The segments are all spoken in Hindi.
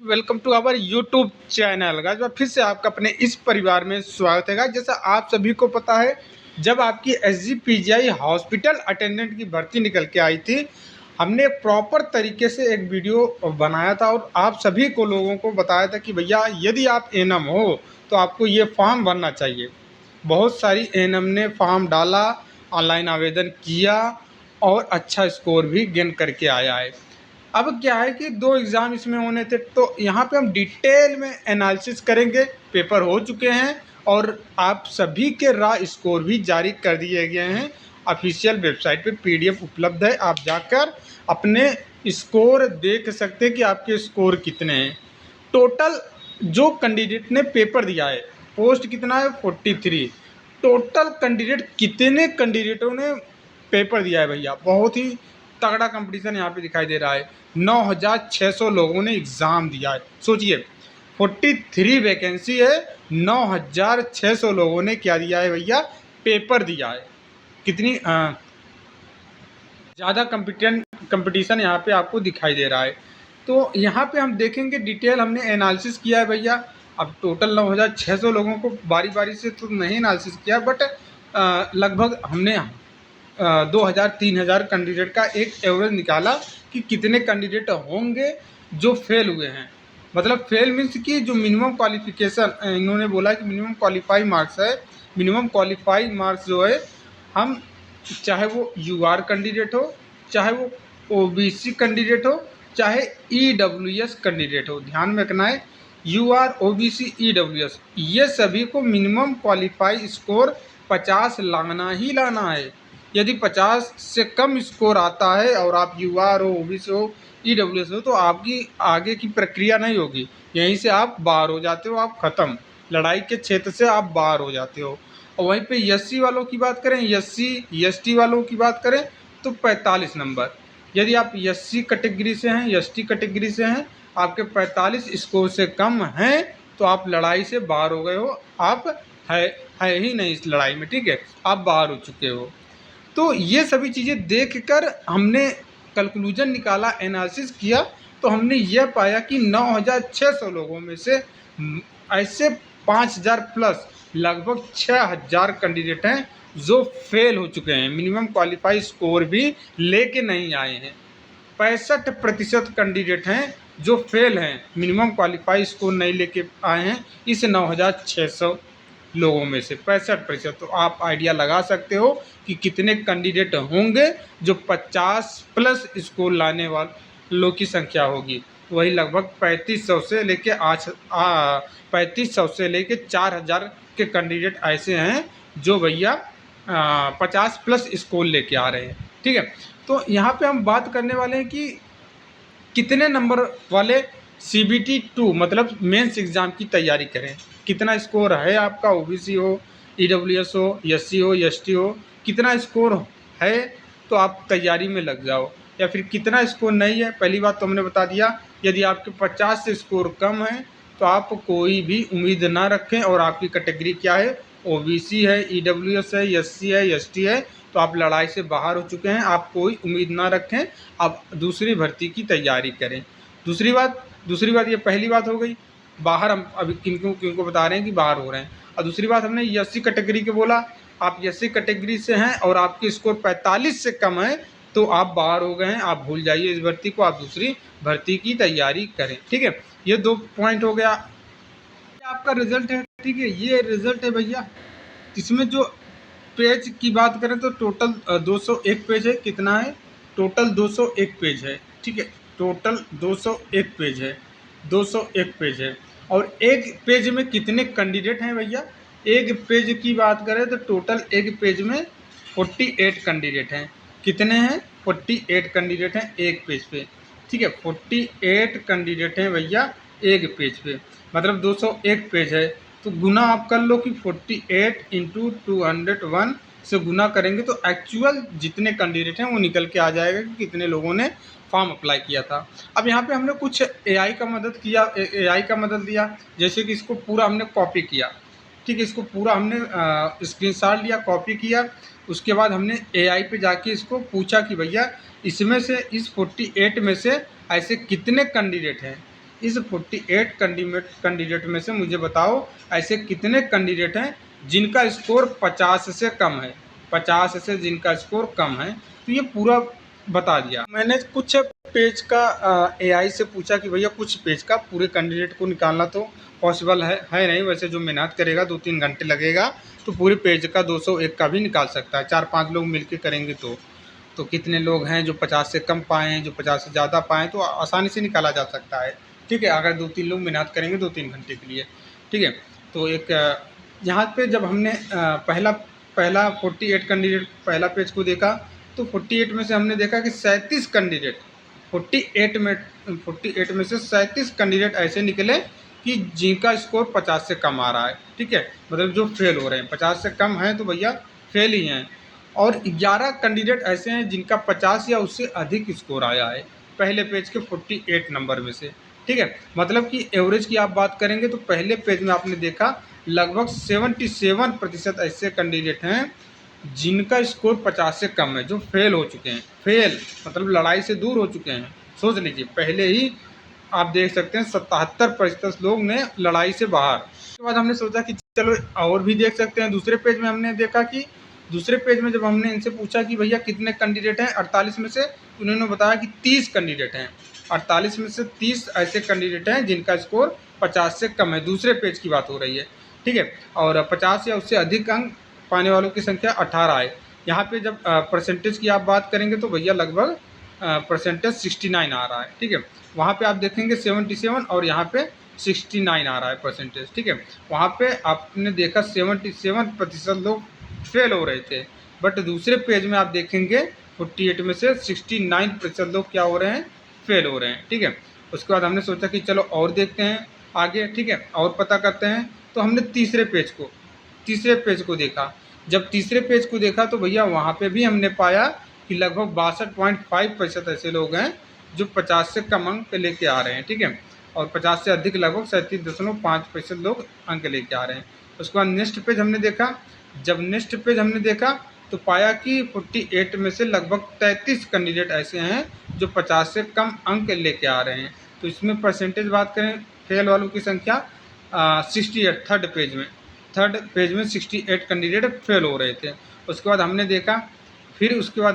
Welcome to our YouTube channel guys. फिर से आपका अपने इस परिवार में स्वागत है गाइस। जैसा आप सभी को पता है, जब आपकी SGPGI हॉस्पिटल अटेंडेंट की भर्ती निकल के आई थी, हमने प्रॉपर तरीके से एक वीडियो बनाया था और आप सभी को लोगों को बताया था कि भैया यदि आप एएनएम हो तो आपको ये फॉर्म भरना चाहिए। बहुत सारी एएनएम ने फॉर्म डाला, ऑनलाइन आवेदन किया और अच्छा स्कोर भी गेन करके आया है। अब क्या है कि 2 एग्ज़ाम इसमें होने थे, तो यहाँ पे हम डिटेल में एनालिसिस करेंगे। पेपर हो चुके हैं और आप सभी के रॉ स्कोर भी जारी कर दिए गए हैं। ऑफिशियल वेबसाइट पे PDF उपलब्ध है, आप जाकर अपने स्कोर देख सकते हैं कि आपके स्कोर कितने हैं। टोटल जो कैंडिडेट ने पेपर दिया है, पोस्ट कितना है 43। टोटल कैंडिडेट कितने कैंडिडेटों ने पेपर दिया है भैया, बहुत ही तगड़ा कंपटीशन यहाँ पे दिखाई दे रहा है। 9600 लोगों ने एग्ज़ाम दिया है। सोचिए 43 वैकेंसी है, 9600 लोगों ने क्या दिया है भैया, पेपर दिया है। कितनी ज़्यादा कंपटीशन यहाँ पे आपको दिखाई दे रहा है। तो यहाँ पे हम देखेंगे डिटेल, हमने एनालिसिस किया है भैया। अब टोटल 9600 लोगों को बारी बारी से तो नहीं एनालिसिस किया, बट लगभग हमने 2000-3000 कैंडिडेट का एक एवरेज निकाला कि कितने कैंडिडेट होंगे जो फेल हुए हैं। मतलब फेल मीन्स कि जो मिनिमम क्वालिफिकेशन इन्होंने बोला कि मिनिमम क्वालिफाई मार्क्स है। मिनिमम क्वालिफाई मार्क्स जो है, हम चाहे वो UR कैंडिडेट हो, चाहे वो OBC कैंडिडेट हो, चाहे EWS कैंडिडेट हो, ध्यान में रखना है UR OBC EWS ये सभी को मिनिमम क्वालिफाई स्कोर 50 लाना ही लाना है। यदि 50 से कम स्कोर आता है और आप UR हो, OBC हो, EWS हो, तो आपकी आगे की प्रक्रिया नहीं होगी, यहीं से आप बाहर हो जाते हो, आप ख़त्म, लड़ाई के क्षेत्र से आप बाहर हो जाते हो। और वहीं पे SC वालों की बात करें, SC ST वालों की बात करें तो 45 नंबर। यदि आप SC कैटेगरी से हैं, ST कैटेगरी से हैं, आपके 45 स्कोर से कम हैं तो आप लड़ाई से बाहर हो गए हो, आप है ही नहीं इस लड़ाई में, ठीक है, आप बाहर हो चुके हो। तो ये सभी चीज़ें देखकर हमने कंक्लूजन निकाला, एनालिसिस किया, तो हमने यह पाया कि 9600 लोगों में से ऐसे 5000 प्लस लगभग 6000 कैंडिडेट हैं जो फेल हो चुके हैं, मिनिमम क्वालिफाई स्कोर भी लेके नहीं आए हैं। 65% कैंडिडेट हैं जो फेल हैं, मिनिमम क्वालिफाई स्कोर नहीं लेके आए हैं इस 9600 लोगों में से 65%। तो आप आइडिया लगा सकते हो कि कितने कैंडिडेट होंगे जो 50 प्लस स्कोर लाने वालों की संख्या होगी। वही लगभग 3500 से लेके 3500 से लेके 4000 के कैंडिडेट ऐसे हैं जो भैया 50 प्लस स्कोर लेके आ रहे हैं, ठीक है। तो यहाँ पे हम बात करने वाले हैं कि कितने नंबर वाले CBT 2 मतलब मेंस एग्ज़ाम की तैयारी करें। कितना स्कोर है आपका, OBC हो, EWS हो, SC हो, ST हो, कितना स्कोर है तो आप तैयारी में लग जाओ, या फिर कितना स्कोर नहीं है। पहली बात तो हमने बता दिया, यदि आपके 50 से स्कोर कम है तो आप कोई भी उम्मीद ना रखें। और आपकी कैटेगरी क्या है, OBC है, EWS है, SC है, ST है, तो आप लड़ाई से बाहर हो चुके हैं, आप कोई उम्मीद ना रखें, आप दूसरी भर्ती की तैयारी करें। दूसरी बात ये पहली बात हो गई, बाहर हम अभी किनको बता रहे हैं कि बाहर हो रहे हैं। और दूसरी बात हमने SC कैटेगरी के बोला, आप SC कैटेगरी से हैं और आपकी स्कोर 45 से कम है तो आप बाहर हो गए हैं, आप भूल जाइए इस भर्ती को, आप दूसरी भर्ती की तैयारी करें, ठीक है। ये 2 पॉइंट हो गया। आपका रिजल्ट है, ठीक है, ये रिजल्ट है भैया। इसमें जो पेज की बात करें तो टोटल 201 पेज है। कितना है, टोटल 201 पेज है, ठीक है, टोटल 201 पेज है, 201 पेज है। और एक पेज में कितने कैंडिडेट हैं भैया, एक पेज की बात करें तो टोटल एक पेज में 48 कैंडिडेट हैं। कितने हैं, 48 कैंडिडेट हैं एक पेज पे, ठीक है, 48 कैंडिडेट हैं भैया एक पेज पे, मतलब 201 पेज है। तो गुना आप कर लो कि 48 इंटू 201 से गुना करेंगे तो एक्चुअल जितने कैंडिडेट हैं वो निकल के आ जाएगा कि कितने लोगों ने फॉर्म अप्लाई किया था। अब यहाँ पे हमने कुछ AI का मदद किया, AI का मदद लिया, जैसे कि इसको पूरा हमने कॉपी किया, ठीक है, इसको पूरा हमने स्क्रीनशॉट लिया, कॉपी किया। उसके बाद हमने AI पे जाके इसको पूछा कि भैया इसमें से, इस 48 में से ऐसे कितने कैंडिडेट हैं इस 48 कैंडिडेट में से मुझे बताओ ऐसे कितने कैंडिडेट हैं जिनका स्कोर 50 से कम है, 50 से जिनका स्कोर कम है। तो ये पूरा बता दिया। मैंने कुछ पेज का एआई से पूछा कि भैया कुछ पेज का पूरे कैंडिडेट को निकालना तो पॉसिबल है नहीं, वैसे जो मेहनत करेगा 2-3 घंटे लगेगा तो पूरे पेज का 201 का भी निकाल सकता है। 4-5 लोग मिलकर करेंगे तो कितने लोग हैं जो 50 से कम पाएँ, जो 50 से ज़्यादा पाएँ, तो आसानी से निकाला जा सकता है। ठीक है, अगर 2-3 लोग मेहनत करेंगे 2-3 घंटे के लिए। ठीक है, तो एक यहाँ पे जब हमने पहला 48 कैंडिडेट पहला पेज को देखा तो 48 में से हमने देखा कि 37 कैंडिडेट 48 में से 37 कैंडिडेट ऐसे निकले कि जिनका स्कोर 50 से कम आ रहा है। ठीक है, मतलब जो फेल हो रहे हैं 50 से कम हैं तो भैया फेल ही हैं। और 11 कैंडिडेट ऐसे हैं जिनका 50 या उससे अधिक स्कोर आया है पहले पेज के 48 नंबर में से। ठीक है, मतलब कि एवरेज की आप बात करेंगे तो पहले पेज में आपने देखा लगभग 77% ऐसे कैंडिडेट हैं जिनका स्कोर 50 से कम है, जो फेल हो चुके हैं। फेल मतलब लड़ाई से दूर हो चुके हैं। सोच लीजिए, पहले ही आप देख सकते हैं 77% लोग ने लड़ाई से बाहर। उसके बाद हमने सोचा कि चलो और भी देख सकते हैं। दूसरे पेज में हमने देखा कि दूसरे पेज में जब हमने इनसे पूछा कि भैया कितने कैंडिडेट हैं 48 में से, उन्होंने बताया कि 30 कैंडिडेट हैं। 48 में से 30 ऐसे कैंडिडेट हैं जिनका स्कोर 50 से कम है। दूसरे पेज की बात हो रही है। ठीक है, और 50 या उससे अधिक अंक पाने वालों की संख्या 18 है। यहाँ पे जब परसेंटेज की आप बात करेंगे तो भैया लगभग परसेंटेज 69 आ रहा है। ठीक है, वहाँ पे आप देखेंगे 77 और यहाँ पे 69 आ रहा है परसेंटेज। ठीक है, वहाँ पे आपने देखा 77% लोग फेल हो रहे थे, बट दूसरे पेज में आप देखेंगे 48 में से 69% लोग क्या हो रहे हैं, फेल हो रहे हैं। ठीक है, उसके बाद हमने सोचा कि चलो और देखते हैं आगे। ठीक है, और पता करते हैं। तो हमने तीसरे पेज को देखा। जब तीसरे पेज को देखा तो भैया वहाँ पे भी हमने पाया कि लगभग 62.5% ऐसे लोग हैं जो 50 से कम अंक लेके आ रहे हैं। ठीक है, और 50 से अधिक लगभग 37.5% लोग अंक लेके आ रहे हैं। उसके बाद नेक्स्ट पेज हमने देखा। जब नेक्स्ट पेज हमने देखा तो पाया कि 48 में से लगभग 33 कैंडिडेट ऐसे हैं जो 50 से कम अंक लेके आ रहे हैं। तो इसमें परसेंटेज बात करें फेल वालों की संख्या 68 थर्ड पेज में 68 कैंडिडेट फेल हो रहे थे। उसके बाद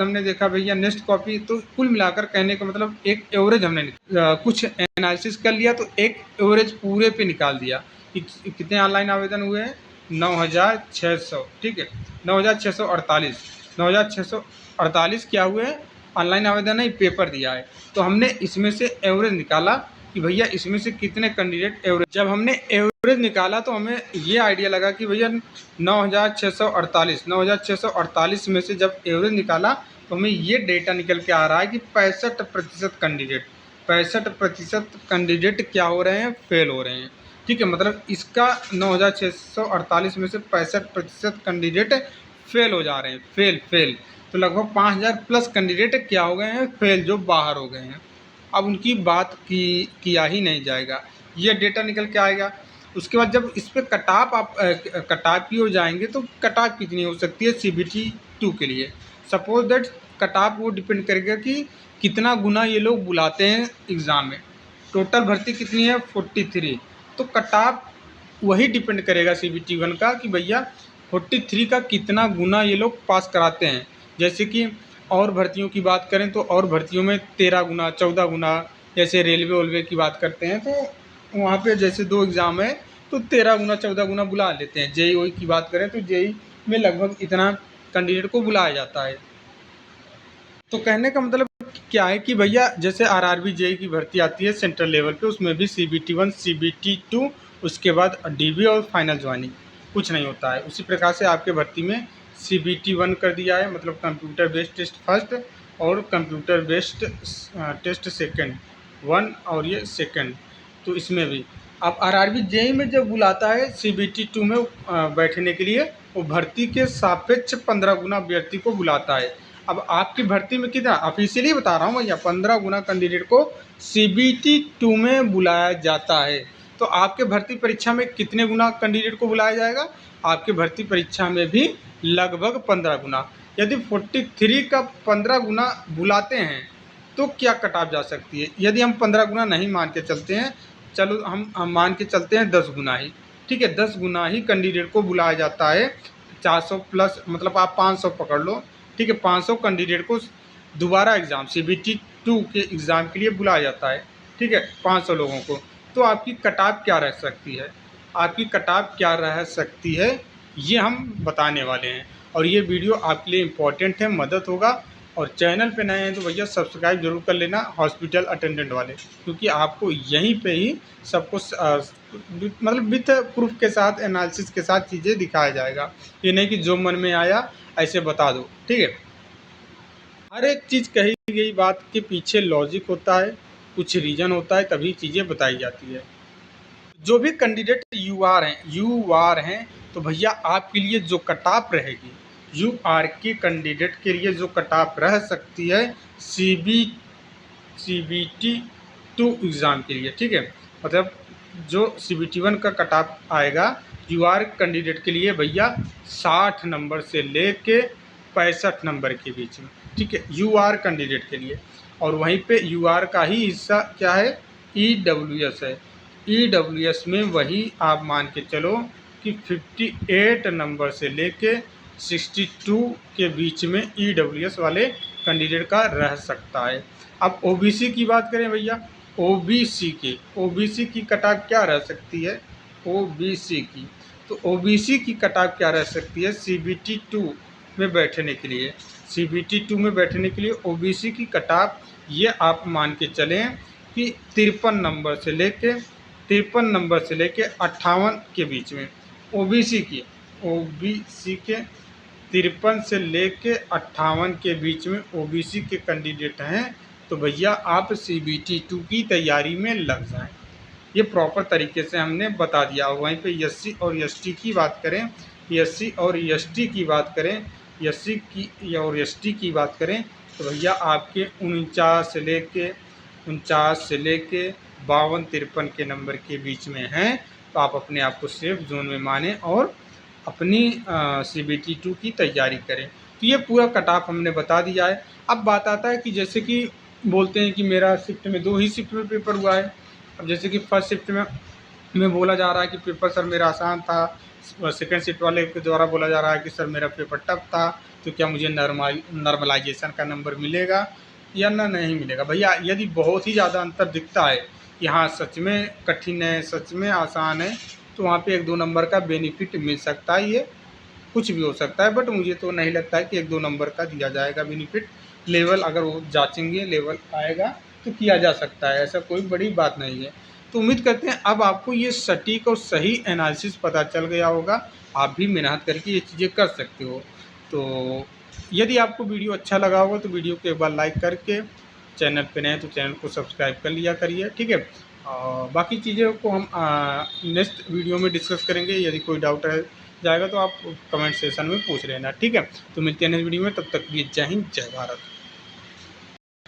हमने देखा भैया नेक्स्ट कॉपी। तो कुल मिलाकर कहने का मतलब एक एवरेज हमने कुछ एनालिसिस कर लिया तो एक एवरेज पूरे पे निकाल दिया कि कितने ऑनलाइन आवेदन हुए हैं, 9600। ठीक है, 9648 क्या हुए हैं, ऑनलाइन आवेदन नहीं, पेपर दिया है। तो हमने इसमें से एवरेज निकाला कि भैया इसमें से कितने कैंडिडेट एवरेज। जब हमने एवरेज निकाला तो हमें ये आइडिया लगा कि भैया 9648 में से जब एवरेज निकाला तो हमें ये डेटा निकल के आ रहा है कि 65% कैंडिडेट क्या हो रहे हैं, फेल हो रहे हैं। ठीक है, मतलब इसका 9648 में से 65% कैंडिडेट फेल हो जा रहे हैं। फेल तो लगभग 5000 प्लस कैंडिडेट क्या हो गए हैं, फेल, जो बाहर हो गए हैं। अब उनकी बात किया ही नहीं जाएगा, ये डेटा निकल के आएगा। उसके बाद जब इस पर कटाप की ओर जाएंगे तो कटाप कितनी हो सकती है CBT 2 के लिए। सपोज दैट कटाप वो डिपेंड करेगा कि कितना गुना ये लोग बुलाते हैं एग्ज़ाम में। टोटल भर्ती कितनी है 43, तो कटाप वही डिपेंड करेगा CBT 1 का कि भैया 43 का कितना गुना ये लोग पास कराते हैं। जैसे कि और भर्तियों की बात करें तो और भर्तियों में 13 गुना 14 गुना, जैसे रेलवे की बात करते हैं तो वहाँ पे जैसे 2 एग्ज़ाम है तो 13 गुना 14 गुना बुला लेते हैं। JEE की बात करें तो JEE में लगभग इतना कैंडिडेट को बुलाया जाता है। तो कहने का मतलब क्या है कि भैया जैसे RRB JEE की भर्ती आती है सेंट्रल लेवल पे, उसमें भी CBT 1 CBT 2 उसके बाद DB और फाइनल ज्वाइनिंग कुछ नहीं होता है। उसी प्रकार से आपके भर्ती में CBT 1 कर दिया है, मतलब कंप्यूटर बेस्ड टेस्ट फर्स्ट और कंप्यूटर बेस्ड टेस्ट सेकंड, 1 और ये सेकंड। तो इसमें भी अब RRB JEE में जब बुलाता है CBT 2 में बैठने के लिए, वो भर्ती के सापेक्ष 15 गुना अभ्यर्थी को बुलाता है। अब आपकी भर्ती में कितना, ऑफिशियली बता रहा हूँ भैया, 15 गुना कैंडिडेट को CBT 2 में बुलाया जाता है। तो आपके भर्ती परीक्षा में कितने गुना कैंडिडेट को बुलाया जाएगा, आपके भर्ती परीक्षा में भी लगभग 15 गुना। यदि 43 का 15 गुना बुलाते हैं तो क्या कट ऑफ जा सकती है। यदि हम 15 गुना नहीं मान के चलते हैं चलो हम मान के चलते हैं 10 गुना ही, ठीक है, 10 गुना ही कैंडिडेट को बुलाया जाता है। 400 प्लस मतलब आप 500 पकड़ लो, ठीक है, 500 कैंडिडेट को दोबारा एग्ज़ाम CBT 2 के एग्ज़ाम के लिए बुलाया जाता है, ठीक है, 500 लोगों को। तो आपकी कट ऑफ क्या रह सकती है, आपकी कट ऑफ क्या रह सकती है, ये हम बताने वाले हैं। और ये वीडियो आपके लिए इम्पोर्टेंट है, मदद होगा। और चैनल पे नए हैं तो भैया सब्सक्राइब जरूर कर लेना, हॉस्पिटल अटेंडेंट वाले, क्योंकि आपको यहीं पे ही सब कुछ मतलब विथ प्रूफ के साथ, एनालिसिस के साथ चीज़ें दिखाया जाएगा। ये नहीं कि जो मन में आया ऐसे बता दो, ठीक है। हर एक चीज़ कही गई बात के पीछे लॉजिक होता है, कुछ रीज़न होता है, तभी चीज़ें बताई जाती है। जो भी कैंडिडेट यूआर हैं तो भैया आपके लिए जो कट ऑफ रहेगी, यूआर के कैंडिडेट के लिए जो कट ऑफ रह सकती है CBT 2 एग्ज़ाम के लिए, ठीक है, मतलब जो CBT 1 का कट ऑफ आएगा यूआर कैंडिडेट के लिए भैया 60 नंबर से लेके 65 नंबर के बीच में, ठीक है, यूआर कैंडिडेट के लिए। और वहीं पे यूआर का ही हिस्सा क्या है, EWS है। EWS में वही आप मान के चलो कि 58 नंबर से लेके 62 के बीच में EWS वाले कैंडिडेट का रह सकता है। अब OBC की बात करें भैया, OBC की कट ऑफ क्या रह सकती है, OBC की, तो OBC की कट ऑफ क्या रह सकती है CBT 2 में बैठने के लिए, CBT 2 में बैठने के लिए OBC की कट ऑफ ये आप मान के चलें कि 53 नंबर से लेके 58 के बीच में। OBC के 53 से लेके 58 के बीच में OBC के कैंडिडेट हैं तो भैया आप CBT 2 की तैयारी में लग जाएं। ये प्रॉपर तरीके से हमने बता दिया। और वहीं पे SC और ST की बात करें, SC और ST की बात करें, SC की और ST की बात करें तो भैया आपके 49 से लेके 52-53 के नंबर के बीच में हैं, तो आप अपने आप को सेफ जोन में माने और अपनी CBT 2 की तैयारी करें। तो ये पूरा कट ऑफ हमने बता दिया है। अब बात आता है कि जैसे कि बोलते हैं कि मेरा शिफ्ट में 2 ही शिफ्ट में पेपर हुआ है। अब जैसे कि फर्स्ट शिफ्ट में बोला जा रहा है कि पेपर सर मेरा आसान था, सेकंड शिफ्ट वाले के द्वारा बोला जा रहा है कि सर मेरा पेपर टफ था, तो क्या मुझे नॉर्मलाइजेशन का नंबर मिलेगा या नहीं मिलेगा। भैया यदि बहुत ही ज़्यादा अंतर दिखता है कि हाँ सच में कठिन है, सच में आसान है, तो वहाँ पे 1-2 नंबर का बेनिफिट मिल सकता है। ये कुछ भी हो सकता है, बट मुझे तो नहीं लगता है कि 1-2 नंबर का दिया जाएगा बेनिफिट। लेवल अगर वो जांचेंगे, लेवल आएगा तो किया जा सकता है, ऐसा कोई बड़ी बात नहीं है। तो उम्मीद करते हैं अब आपको ये सटीक और सही एनालिसिस पता चल गया होगा, आप भी मेहनत करके ये चीज़ें कर सकते हो। तो यदि आपको वीडियो अच्छा लगा होगा तो वीडियो को एक बार लाइक करके, चैनल पे नए हैं तो चैनल को सब्सक्राइब कर लिया करिए, ठीक है। और बाकी चीज़ों को हम नेक्स्ट वीडियो में डिस्कस करेंगे। यदि कोई डाउट रह जाएगा तो आप कमेंट सेक्शन में पूछ लेना, ठीक है। तो मिलते हैं नेक्स्ट वीडियो में, तब तक के लिए जय हिंद, जय भारत।